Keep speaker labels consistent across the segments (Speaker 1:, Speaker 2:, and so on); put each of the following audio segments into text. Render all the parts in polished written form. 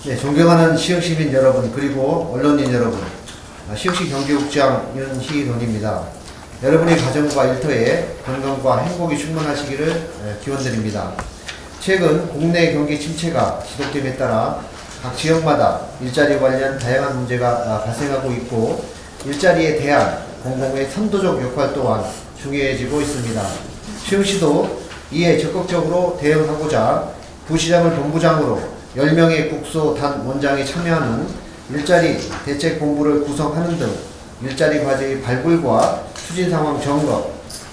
Speaker 1: 네, 존경하는 시흥시민 여러분 그리고 언론인 여러분, 시흥시 경제국장 윤희돈입니다. 여러분의 가정과 일터에 건강과 행복이 충만하시기를 기원드립니다. 최근 국내 경기 침체가 지속됨에 따라 각 지역마다 일자리 관련 다양한 문제가 발생하고 있고, 일자리에 대한 공공의 선도적 역할 또한 중요해지고 있습니다. 시흥시도 이에 적극적으로 대응하고자 부시장을 본부장으로 10명의 국소 단 원장이 참여하는 일자리 대책 본부를 구성하는 등 일자리 과제의 발굴과 추진 상황 점검,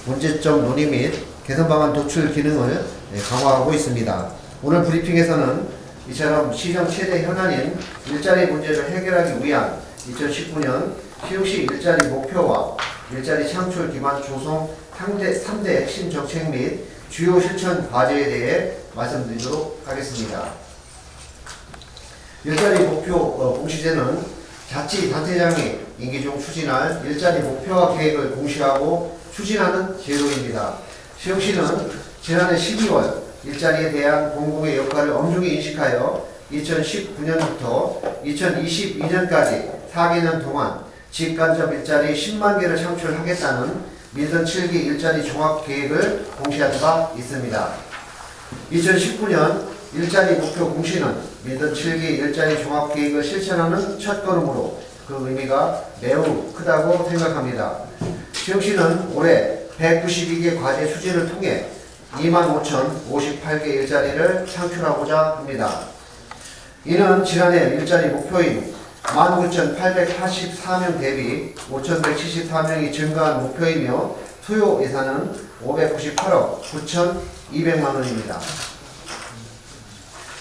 Speaker 1: 문제점 논의 및 개선 방안 도출 기능을 강화하고 있습니다. 오늘 브리핑에서는 이처럼 시정 최대 현안인 일자리 문제를 해결하기 위한 2019년 시흥시 일자리 목표와 일자리 창출 기반 조성 3대 핵심 정책 및 주요 실천 과제에 대해 말씀드리도록 하겠습니다. 일자리 목표 공시제는 자치단체장이 임기 중 추진할 일자리 목표와 계획을 공시하고 추진하는 제도입니다. 시흥시는 지난해 12월 일자리에 대한 공공의 역할을 엄중히 인식하여 2019년부터 2022년까지 4개년 동안 직간접 일자리 10만 개를 창출하겠다는 민선 7기 일자리 종합계획을 공시한 바 있습니다. 2019년 일자리 목표 공시는 민선 7기 일자리 종합계획을 실천하는 첫걸음으로 그 의미가 매우 크다고 생각합니다. 시흥시는 올해 192개 과제 추진을 통해 25,058개 일자리를 창출하고자 합니다. 이는 지난해 일자리 목표인 19,884명 대비 5,174명이 증가한 목표이며 투요 예산은 598억 9,200만 원입니다.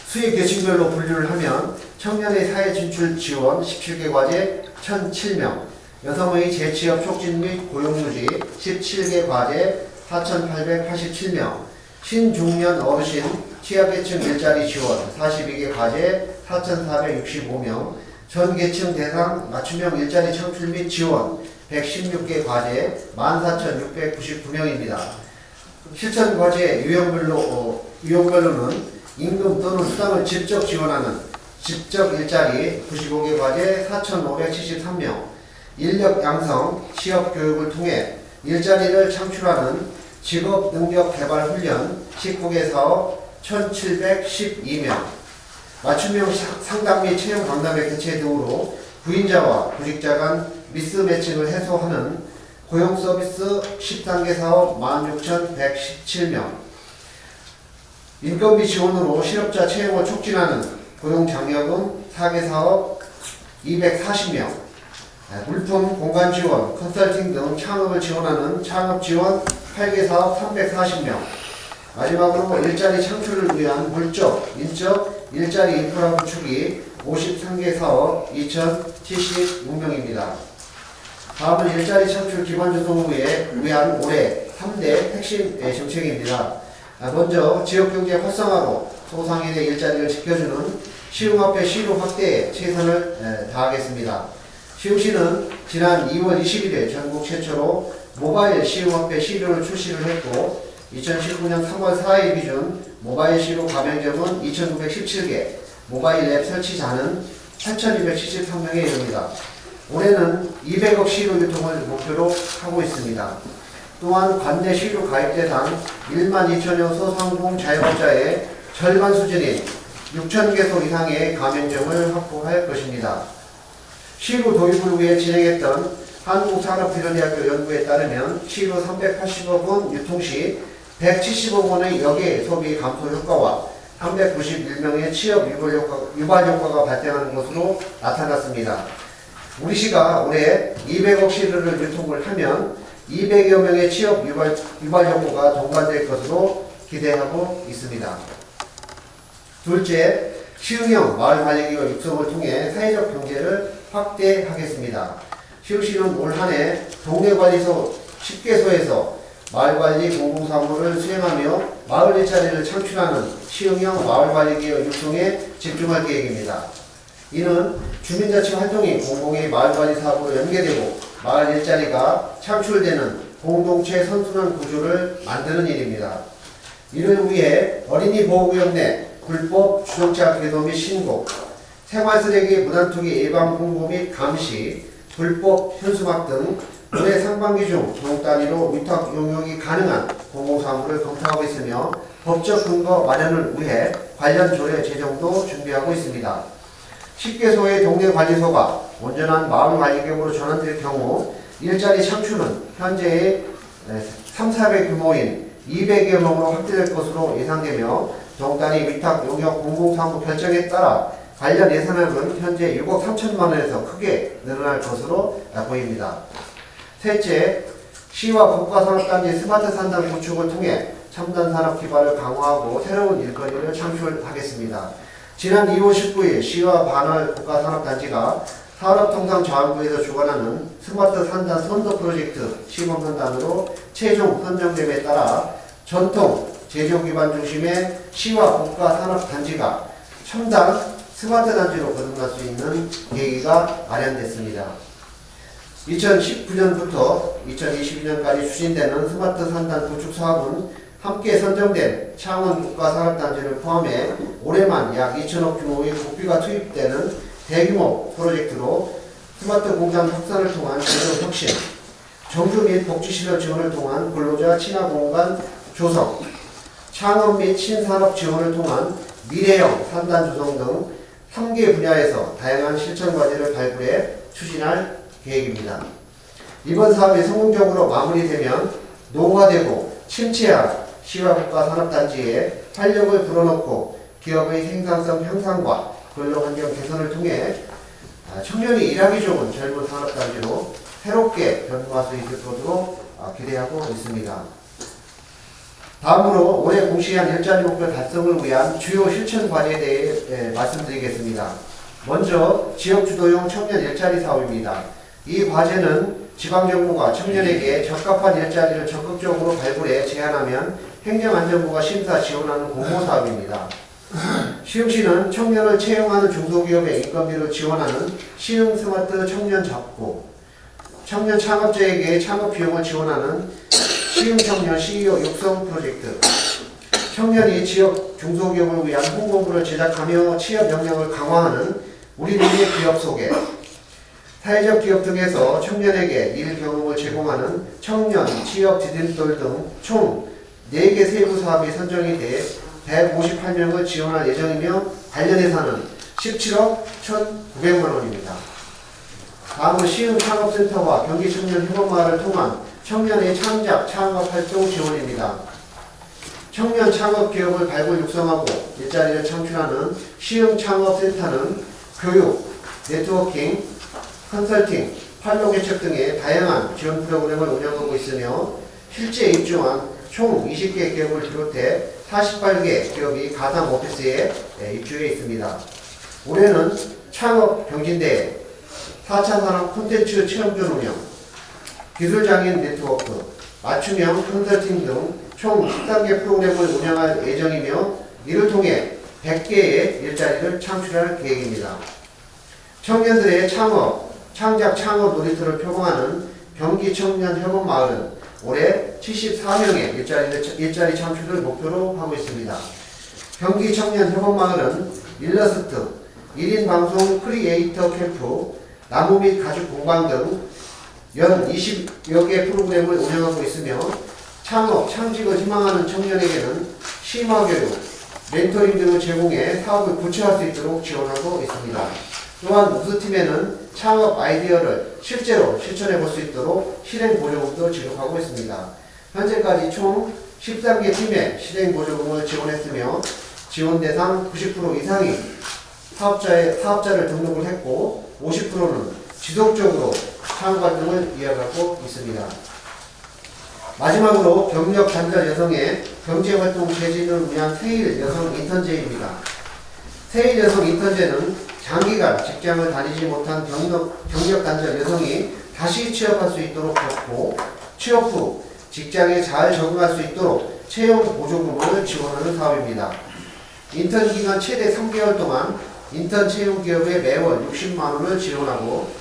Speaker 1: 수익 계층별로 분류를 하면 청년의 사회 진출 지원 17개 과제 1,007명, 여성의 재취업 촉진 및 고용유지 17개 과제 4,887명, 신중년 어르신 취약계층 일자리 지원 42개 과제 4,465명, 전 계층 대상 맞춤형 일자리 창출 및 지원 116개 과제 14,699명입니다. 실천 과제 유형별로는 임금 또는 수당을 직접 지원하는 직접 일자리 95개 과제 4,573명, 인력 양성, 취업 교육을 통해 일자리를 창출하는 직업 능력 개발 훈련 19개 사업 1,712명, 맞춤형 상담 및 채용 강남의 개최 등으로 구인자와 구직자 간 미스매칭을 해소하는 고용 서비스 13개 사업 16,117명, 인건비 지원으로 실업자 채용을 촉진하는 고용장려금 4개 사업 240명, 물품 공간 지원, 컨설팅 등 창업을 지원하는 창업 지원 8개 사업 340명, 마지막으로 일자리 창출을 위한 물적, 인적, 일자리 인프라 구축이 53개 사업 2,076명입니다. 다음은 일자리 창출 기반 조성을 위한 올해 3대 핵심 정책입니다. 먼저 지역경제 활성화로 소상인의 일자리를 지켜주는 시흥화폐 시로 확대에 최선을 다하겠습니다. 시흥시는 지난 2월 20일에 전국 최초로 모바일 시흥화폐 시료를 출시를 했고, 2019년 3월 4일 기준 모바일 시로 가맹점은 2,917개, 모바일 앱 설치자는 8,273명에 이릅니다. 올해는 200억 시로 유통을 목표로 하고 있습니다. 또한 관내 시로 가입 대상 12,000여 소상공 자영업자의 절반 수준인 6,000개소 이상의 가맹점을 확보할 것입니다. 시로 도입을 위해 진행했던 한국산업비료대학교 연구에 따르면 시로 380억 원 유통 시 170억 원의 역의 소비 감소 효과와 391명의 취업 유발 효과가 발생하는 것으로 나타났습니다. 우리 시가 올해 200억 시루를 유통을 하면 200여 명의 취업 유발 효과가 동반될 것으로 기대하고 있습니다. 둘째, 시흥형 마을관리기업 육성을 통해 사회적 경제를 확대하겠습니다. 시흥시는 올 한해 동네관리소 10개소에서 마을관리 공공사무를 수행하며 마을 일자리를 창출하는 시흥형 마을관리기업 육성에 집중할 계획입니다. 이는 주민자치 활동이 공공의 마을관리 사업으로 연계되고 마을 일자리가 창출되는 공동체 선순환 구조를 만드는 일입니다. 이를 위해 어린이 보호구역 내 불법 주정차 궤도 및 신고, 생활쓰레기 무단투기 예방 홍보 및 감시, 불법 현수막 등 올해 상반기 중 동 단위로 위탁 용역이 가능한 공공사무를 검토하고 있으며 법적 근거 마련을 위해 관련 조례 제정도 준비하고 있습니다. 10개소의 동네관리소가 온전한 마을관리격으로 전환될 경우 일자리 창출은 현재의 3,400 규모인 200여 명으로 확대될 것으로 예상되며 동 단위 위탁 용역 공공사무 결정에 따라 관련 예산액은 현재 6억 3천만 원에서 크게 늘어날 것으로 보입니다. 셋째, 시와 국가산업단지 스마트 산단 구축을 통해 첨단 산업 기반을 강화하고 새로운 일거리를 창출하겠습니다. 지난 2월 19일 시와 반월 국가산업단지가 산업통상자원부에서 주관하는 스마트 산단 선도 프로젝트 시범선단으로 최종 선정됨에 따라 전통 제조기반 중심의 시와 국가산업단지가 첨단 스마트 단지로 거듭날 수 있는 계기가 마련됐습니다. 2019년부터 2022년까지 추진되는 스마트 산단 구축 사업은 함께 선정된 창원 국가산업단지를 포함해 올해만 약 2천억 규모의 국비가 투입되는 대규모 프로젝트로 스마트 공장 확산을 통한 제도 혁신, 정주 및 복지시설 지원을 통한 근로자 친화 공간 조성, 창업 및 신산업 지원을 통한 미래형 산단 조성 등 3개 분야에서 다양한 실천 과제를 발굴해 추진할 계획입니다. 이번 사업이 성공적으로 마무리되면 노후화되고 침체한 시와 국가산업단지에 활력을 불어넣고 기업의 생산성 향상과 근로환경 개선을 통해 청년이 일하기 좋은 젊은 산업단지로 새롭게 변화할 수 있도록 기대하고 있습니다. 다음으로 올해 공시한 일자리 목표 달성을 위한 주요 실천 과제에 대해 말씀드리겠습니다. 먼저 지역주도형 청년 일자리 사업입니다. 이 과제는 지방정부가 청년에게 적합한 일자리를 적극적으로 발굴해 제안하면 행정안전부가 심사 지원하는 공모사업입니다. 시흥시는 청년을 채용하는 중소기업의 인건비를 지원하는 시흥 스마트 청년 잡고, 청년 창업자에게 창업 비용을 지원하는 시흥 청년 CEO 육성 프로젝트, 청년이 지역 중소기업을 위한 홍보물을 제작하며 취업 역량을 강화하는 우리들의 기업 소개, 사회적 기업 등에서 청년에게 일 경험을 제공하는 청년 취업 디딤돌 등 총 4개 세부 사업이 선정이 돼 158명을 지원할 예정이며 관련 예산은 17억 1,900만 원입니다. 다음은 시흥 창업센터와 경기청년협업마을을 통한 청년의 창작, 창업 활동 지원입니다. 청년 창업 기업을 발굴 육성하고 일자리를 창출하는 시흥 창업센터는 교육, 네트워킹, 컨설팅, 활로 개척 등의 다양한 지원 프로그램을 운영하고 있으며 실제 입주한 총 20개 기업을 비롯해 48개 기업이 가상 오피스에 입주해 있습니다. 올해는 창업 경진대회, 4차 산업 콘텐츠 체험존 운영, 기술장인 네트워크, 맞춤형 컨설팅 등 총 13개 프로그램을 운영할 예정이며 이를 통해 100개의 일자리를 창출할 계획입니다. 청년들의 창업, 창작 창업 놀이터를 표방하는 경기청년협업마을은 올해 74명의 일자리 창출을 목표로 하고 있습니다. 경기청년협업마을은 일러스트, 1인 방송 크리에이터 캠프, 나무 및 가죽 공방 등 연 20여 개 프로그램을 운영하고 있으며 창업, 창직을 희망하는 청년에게는 심화교육, 멘토링 등을 제공해 사업을 구체화할 수 있도록 지원하고 있습니다. 또한 우수팀에는 창업 아이디어를 실제로 실천해 볼 수 있도록 실행 보조금도 지급하고 있습니다. 현재까지 총 13개 팀에 실행 보조금을 지원했으며 지원 대상 90% 이상이 사업자를 등록을 했고 50%는 지속적으로 창업 활동을 이어가고 있습니다. 마지막으로 경력 단절 여성의 경제활동 재진을 위한 세일 여성 인턴제입니다. 세일 여성 인턴제는 장기간 직장을 다니지 못한 경력 단절 여성이 다시 취업할 수 있도록 돕고 취업 후 직장에 잘 적응할 수 있도록 채용 보조금을 지원하는 사업입니다. 인턴 기간 최대 3개월 동안 인턴 채용 기업에 매월 60만 원을 지원하고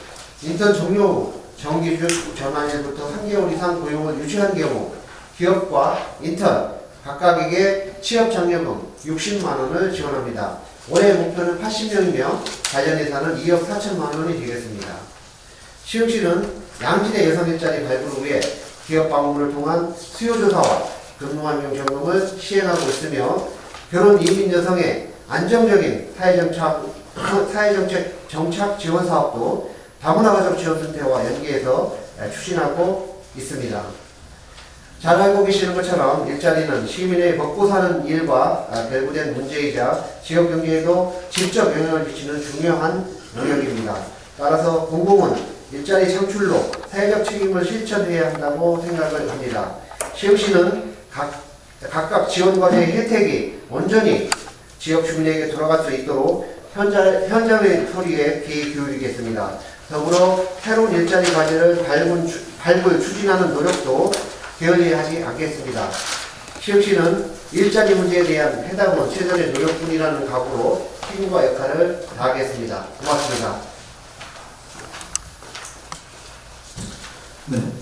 Speaker 1: 인턴 종료 후 정기준 전환일부터 3개월 이상 고용을 유지한 경우 기업과 인턴 각각에게 취업장려금 60만 원을 지원합니다. 올해 목표는 80명이며 관련 예산은 2억 4천만 원이 되겠습니다. 시흥시는 양질의 여성 일자리 발굴을 위해 기업 방문을 통한 수요조사와 근무환경 점검을 시행하고 있으며 결혼 이민 여성의 안정적인 사회정책 정착 지원 사업도 다문화 가족 지원센터와 연계해서 추진하고 있습니다. 잘 알고 계시는 것처럼 일자리는 시민의 먹고 사는 일과 결부된 문제이자 지역 경제에도 직접 영향을 미치는 중요한 영역입니다. 따라서 공공은 일자리 창출로 사회적 책임을 실천해야 한다고 생각을 합니다. 시흥시는 각각 지원과제의 혜택이 온전히 지역 주민에게 돌아갈 수 있도록 현장의 소리에 귀 기울이겠습니다. 더불어 새로운 일자리 과제를 발굴 추진하는 노력도 게을리하지 않겠습니다. 시흥시는 일자리 문제에 대한 해답은 최선의 노력뿐이라는 각오로 책임과 역할을 다하겠습니다. 고맙습니다.
Speaker 2: 네.